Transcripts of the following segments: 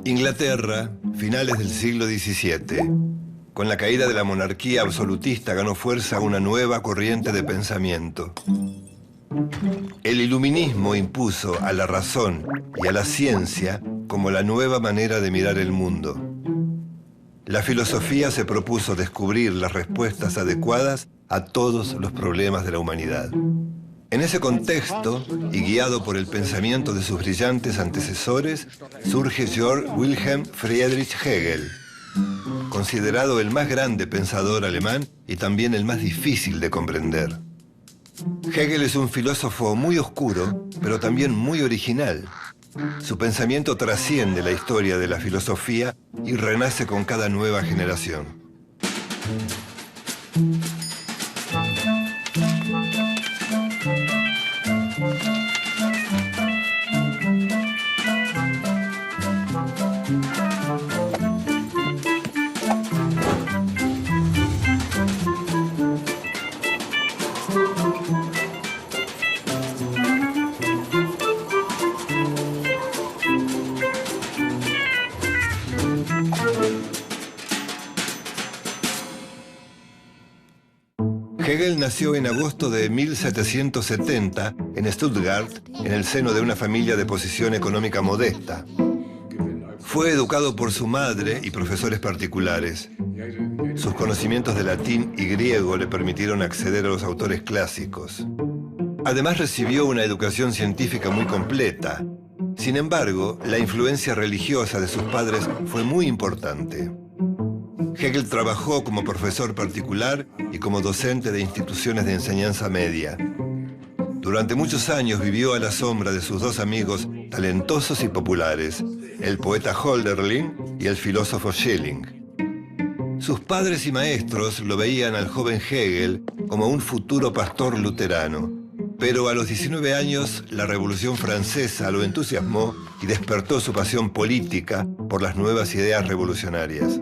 Inglaterra, finales del siglo XVII. Con la caída de la monarquía absolutista ganó fuerza una nueva corriente de pensamiento. El iluminismo impuso a la razón y a la ciencia como la nueva manera de mirar el mundo. La filosofía se propuso descubrir las respuestas adecuadas a todos los problemas de la humanidad. En ese contexto, y guiado por el pensamiento de sus brillantes antecesores, surge Georg Wilhelm Friedrich Hegel, considerado el más grande pensador alemán y también el más difícil de comprender. Hegel es un filósofo muy oscuro, pero también muy original. Su pensamiento trasciende la historia de la filosofía y renace con cada nueva generación. Hegel nació en agosto de 1770 en Stuttgart, en el seno de una familia de posición económica modesta. Fue educado por su madre y profesores particulares. Sus conocimientos de latín y griego le permitieron acceder a los autores clásicos. Además recibió una educación científica muy completa. Sin embargo, la influencia religiosa de sus padres fue muy importante. Hegel trabajó como profesor particular y como docente de instituciones de enseñanza media. Durante muchos años vivió a la sombra de sus dos amigos talentosos y populares, el poeta Hölderlin y el filósofo Schelling. Sus padres y maestros lo veían al joven Hegel como un futuro pastor luterano, pero a los 19 años la Revolución Francesa lo entusiasmó y despertó su pasión política por las nuevas ideas revolucionarias.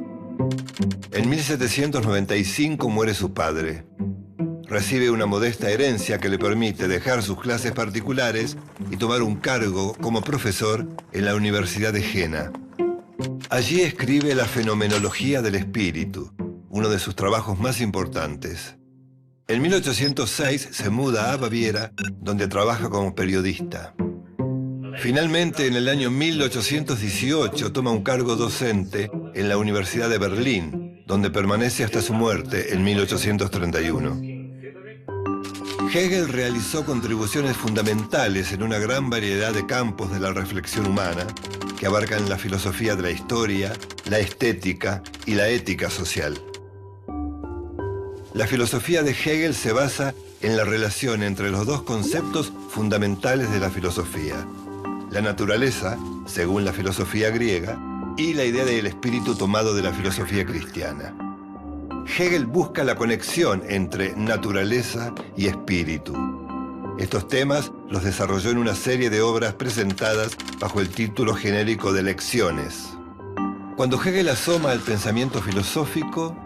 En 1795 muere su padre. Recibe una modesta herencia que le permite dejar sus clases particulares y tomar un cargo como profesor en la Universidad de Jena. Allí escribe La Fenomenología del Espíritu, uno de sus trabajos más importantes. En 1806 se muda a Baviera, donde trabaja como periodista. Finalmente, en el año 1818 toma un cargo docente en la Universidad de Berlín, donde permanece hasta su muerte en 1831. Hegel realizó contribuciones fundamentales en una gran variedad de campos de la reflexión humana, que abarcan la filosofía de la historia, la estética y la ética social. La filosofía de Hegel se basa en la relación entre los dos conceptos fundamentales de la filosofía: la naturaleza, según la filosofía griega, y la idea del espíritu tomado de la filosofía cristiana. Hegel busca la conexión entre naturaleza y espíritu. Estos temas los desarrolló en una serie de obras presentadas bajo el título genérico de Lecciones. Cuando Hegel asoma al pensamiento filosófico,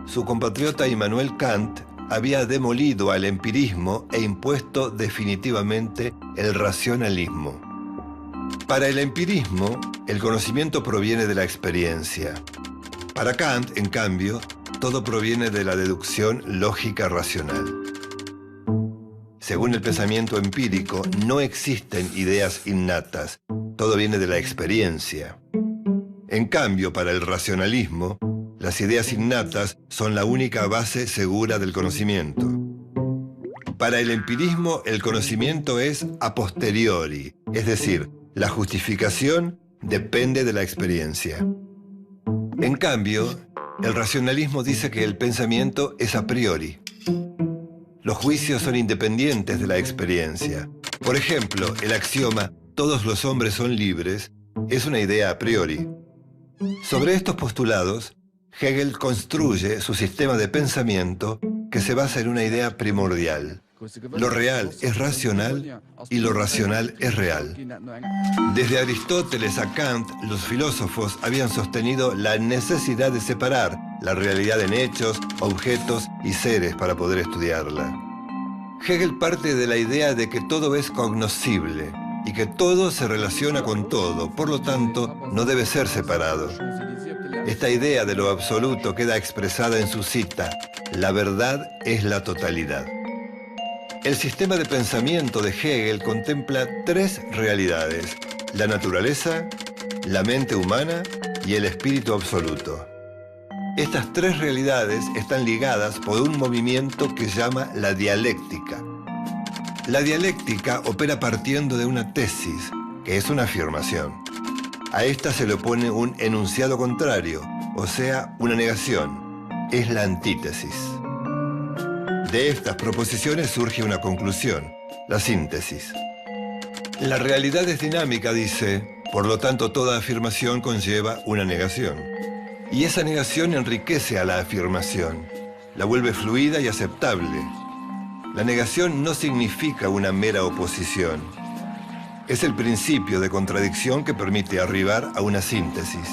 su compatriota Immanuel Kant había demolido al empirismo e impuesto definitivamente el racionalismo. Para el empirismo, el conocimiento proviene de la experiencia. Para Kant, en cambio, todo proviene de la deducción lógica racional. Según el pensamiento empírico, no existen ideas innatas, todo viene de la experiencia. En cambio, para el racionalismo, las ideas innatas son la única base segura del conocimiento. Para el empirismo, el conocimiento es a posteriori, es decir, la justificación depende de la experiencia. En cambio, el racionalismo dice que el pensamiento es a priori. Los juicios son independientes de la experiencia. Por ejemplo, el axioma «todos los hombres son libres» es una idea a priori. Sobre estos postulados, Hegel construye su sistema de pensamiento que se basa en una idea primordial. Lo real es racional y lo racional es real. Desde Aristóteles a Kant, los filósofos habían sostenido la necesidad de separar la realidad en hechos, objetos y seres para poder estudiarla. Hegel parte de la idea de que todo es cognoscible y que todo se relaciona con todo, por lo tanto, no debe ser separado. Esta idea de lo absoluto queda expresada en su cita: la verdad es la totalidad. El sistema de pensamiento de Hegel contempla tres realidades: la naturaleza, la mente humana y el espíritu absoluto. Estas tres realidades están ligadas por un movimiento que llama la dialéctica. La dialéctica opera partiendo de una tesis, que es una afirmación. A esta se le opone un enunciado contrario, o sea, una negación. Es la antítesis. De estas proposiciones surge una conclusión, la síntesis. La realidad es dinámica, dice, por lo tanto toda afirmación conlleva una negación. Y esa negación enriquece a la afirmación, la vuelve fluida y aceptable. La negación no significa una mera oposición. Es el principio de contradicción que permite arribar a una síntesis.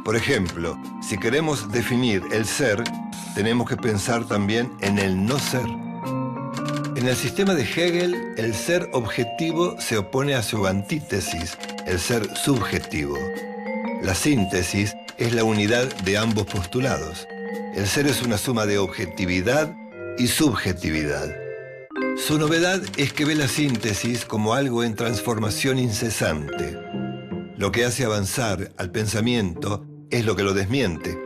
Por ejemplo, si queremos definir el ser, tenemos que pensar también en el no ser. En el sistema de Hegel, el ser objetivo se opone a su antítesis, el ser subjetivo. La síntesis es la unidad de ambos postulados. El ser es una suma de objetividad y subjetividad. Su novedad es que ve la síntesis como algo en transformación incesante. Lo que hace avanzar al pensamiento es lo que lo desmiente.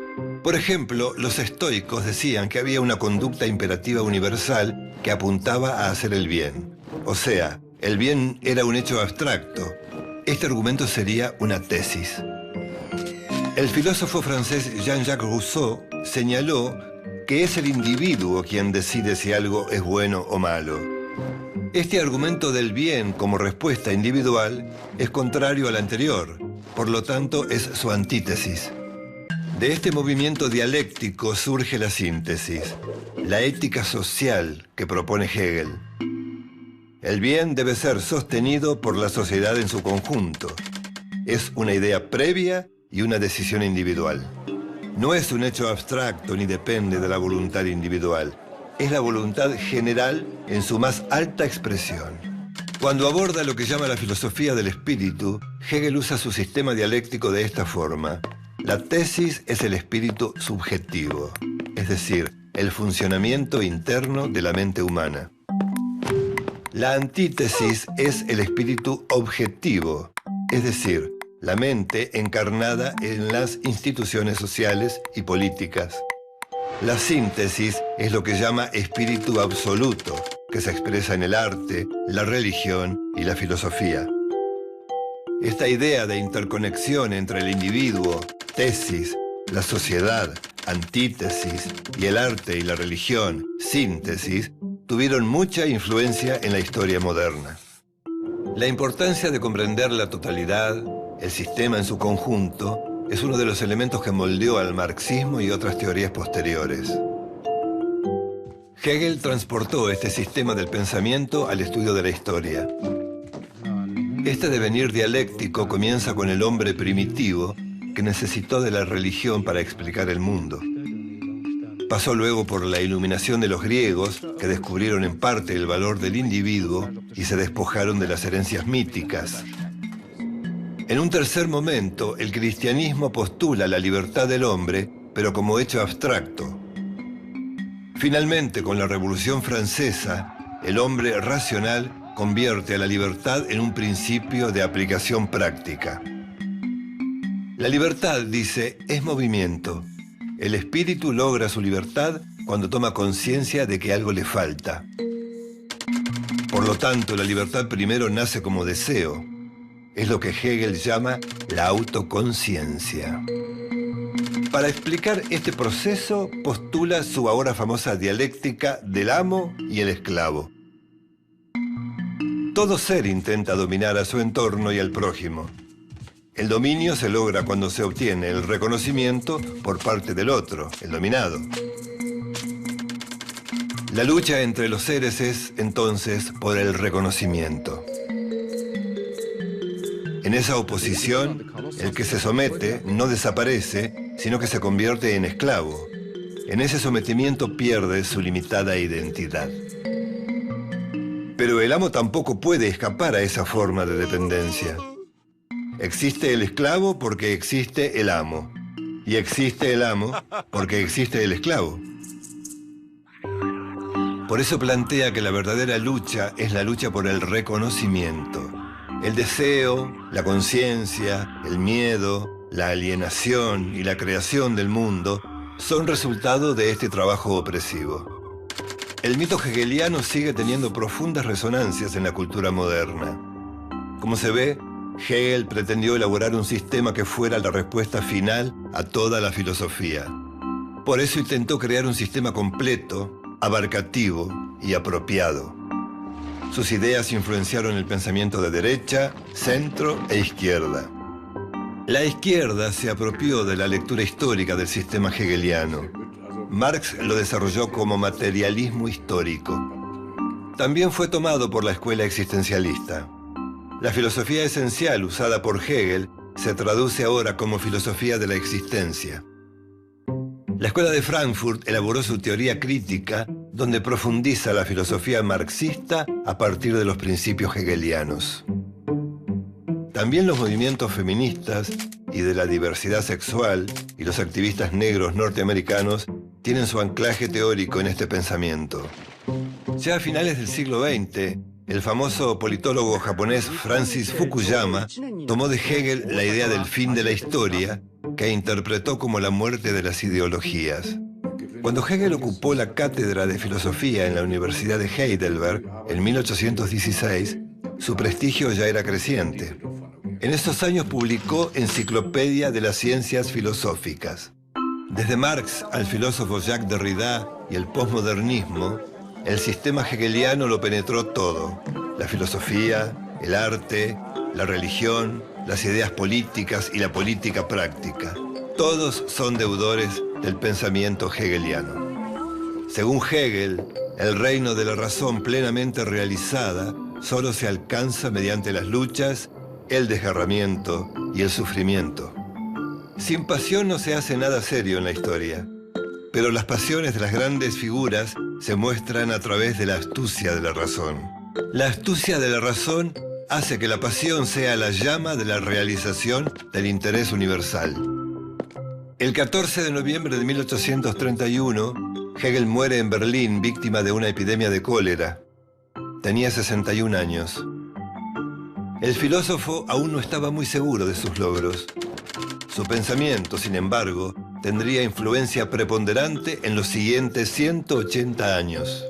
Por ejemplo, los estoicos decían que había una conducta imperativa universal que apuntaba a hacer el bien. O sea, el bien era un hecho abstracto. Este argumento sería una tesis. El filósofo francés Jean-Jacques Rousseau señaló que es el individuo quien decide si algo es bueno o malo. Este argumento del bien como respuesta individual es contrario al anterior, por lo tanto es su antítesis. De este movimiento dialéctico surge la síntesis, la ética social que propone Hegel. El bien debe ser sostenido por la sociedad en su conjunto. Es una idea previa y una decisión individual. No es un hecho abstracto ni depende de la voluntad individual. Es la voluntad general en su más alta expresión. Cuando aborda lo que llama la filosofía del espíritu, Hegel usa su sistema dialéctico de esta forma. La tesis es el espíritu subjetivo, es decir, el funcionamiento interno de la mente humana. La antítesis es el espíritu objetivo, es decir, la mente encarnada en las instituciones sociales y políticas. La síntesis es lo que llama espíritu absoluto, que se expresa en el arte, la religión y la filosofía. Esta idea de interconexión entre el individuo, tesis, la sociedad, antítesis, y el arte y la religión, síntesis, tuvieron mucha influencia en la historia moderna. La importancia de comprender la totalidad, el sistema en su conjunto, es uno de los elementos que moldeó al marxismo y otras teorías posteriores. Hegel transportó este sistema del pensamiento al estudio de la historia. Este devenir dialéctico comienza con el hombre primitivo que necesitó de la religión para explicar el mundo. Pasó luego por la iluminación de los griegos, que descubrieron en parte el valor del individuo y se despojaron de las herencias míticas. En un tercer momento, el cristianismo postula la libertad del hombre, pero como hecho abstracto. Finalmente, con la Revolución Francesa, el hombre racional convierte a la libertad en un principio de aplicación práctica. La libertad, dice, es movimiento. El espíritu logra su libertad cuando toma conciencia de que algo le falta. Por lo tanto, la libertad primero nace como deseo. Es lo que Hegel llama la autoconciencia. Para explicar este proceso, postula su ahora famosa dialéctica del amo y el esclavo. Todo ser intenta dominar a su entorno y al prójimo. El dominio se logra cuando se obtiene el reconocimiento por parte del otro, el dominado. La lucha entre los seres es, entonces, por el reconocimiento. En esa oposición, el que se somete no desaparece, sino que se convierte en esclavo. En ese sometimiento pierde su limitada identidad. Pero el amo tampoco puede escapar a esa forma de dependencia. Existe el esclavo porque existe el amo. Y existe el amo porque existe el esclavo. Por eso plantea que la verdadera lucha es la lucha por el reconocimiento. El deseo, la conciencia, el miedo, la alienación y la creación del mundo son resultado de este trabajo opresivo. El mito hegeliano sigue teniendo profundas resonancias en la cultura moderna. Como se ve, Hegel pretendió elaborar un sistema que fuera la respuesta final a toda la filosofía. Por eso intentó crear un sistema completo, abarcativo y apropiado. Sus ideas influenciaron el pensamiento de derecha, centro e izquierda. La izquierda se apropió de la lectura histórica del sistema hegeliano. Marx lo desarrolló como materialismo histórico. También fue tomado por la escuela existencialista. La filosofía esencial usada por Hegel se traduce ahora como filosofía de la existencia. La Escuela de Frankfurt elaboró su teoría crítica, donde profundiza la filosofía marxista a partir de los principios hegelianos. También los movimientos feministas y de la diversidad sexual y los activistas negros norteamericanos tienen su anclaje teórico en este pensamiento. Ya a finales del siglo XX, el famoso politólogo japonés Francis Fukuyama tomó de Hegel la idea del fin de la historia, que interpretó como la muerte de las ideologías. Cuando Hegel ocupó la cátedra de filosofía en la Universidad de Heidelberg en 1816, su prestigio ya era creciente. En estos años publicó Enciclopedia de las Ciencias Filosóficas. Desde Marx al filósofo Jacques Derrida y el posmodernismo, el sistema hegeliano lo penetró todo: la filosofía, el arte, la religión, las ideas políticas y la política práctica. Todos son deudores del pensamiento hegeliano. Según Hegel, el reino de la razón plenamente realizada solo se alcanza mediante las luchas, el desgarramiento y el sufrimiento. Sin pasión no se hace nada serio en la historia, pero las pasiones de las grandes figuras se muestran a través de la astucia de la razón. La astucia de la razón hace que la pasión sea la llama de la realización del interés universal. El 14 de noviembre de 1831, Hegel muere en Berlín víctima de una epidemia de cólera. Tenía 61 años. El filósofo aún no estaba muy seguro de sus logros. Su pensamiento, sin embargo, tendría influencia preponderante en los siguientes 180 años.